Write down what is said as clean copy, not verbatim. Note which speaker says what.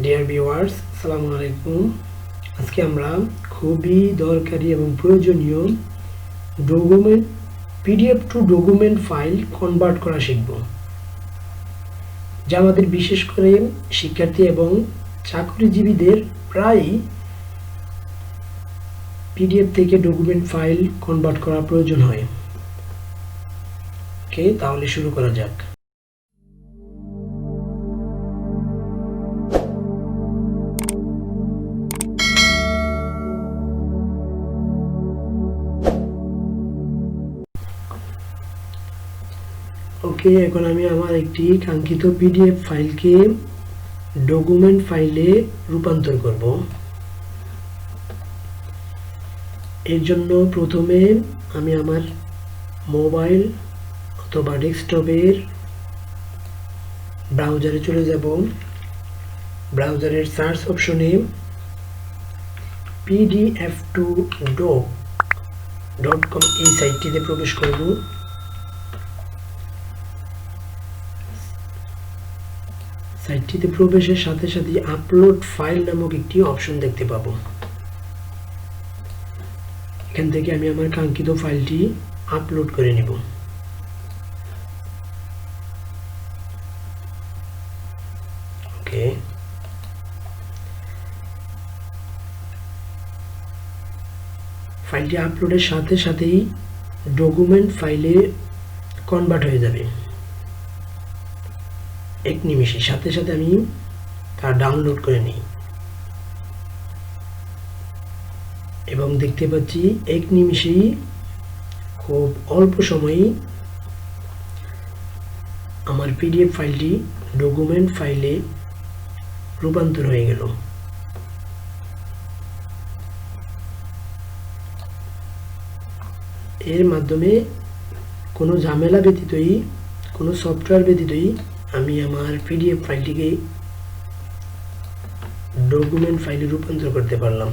Speaker 1: Dear viewers, আসসালামু আলাইকুম। আজকে আমরা খুবই দরকারি এবং প্রয়োজনীয় document PDF two document file convert করা শিখব, যা আমাদের বিশেষ করে শিক্ষার্থী এবং চাকরিজীবীদের প্রায়ই পিডিএফ থেকে ডকুমেন্ট ফাইল কনভার্ট করা প্রয়োজন হয়। ওকে, তাহলে শুরু করা যাক। ওকে, এখন আমি আমার একটি কাঙ্ক্ষিত পিডিএফ ফাইলকে ডকুমেন্ট ফাইলে রূপান্তর করব। এর জন্য প্রথমে আমি আমার মোবাইল অথবা ডেস্কটপের ব্রাউজারে চলে যাব। ব্রাউজারের সার্চ অপশনে pdf2doc.com এই সাইটটিতে প্রবেশ করব। সাইটটিতে প্রবেশের সাথে সাথে আপলোড ফাইল নামক একটি অপশন দেখতে পাবো। এখান থেকে আমি আমার কাঙ্ক্ষিত ফাইলটি আপলোড করে নেব। ওকে, ফাইলটি আপলোডের সাথে সাথেই ডকুমেন্ট ফাইলে কনভার্ট হয়ে যাবে। এক নিমিষে সাথে সাথে আমি তা ডাউনলোড করে নিই এবং দেখতে পাচ্ছি এক নিমিষেই খুব অল্প সময়েই আমার পিডিএফ ফাইলটি ডকুমেন্ট ফাইলে রূপান্তর হয়ে গেল। এর মাধ্যমে কোনো ঝামেলা ব্যতীতই, কোনো সফটওয়্যার ব্যতীতই আমি আমার পিডিএফ ফাইলটিকে ডকুমেন্ট ফাইলে রূপান্তর করতে পারলাম।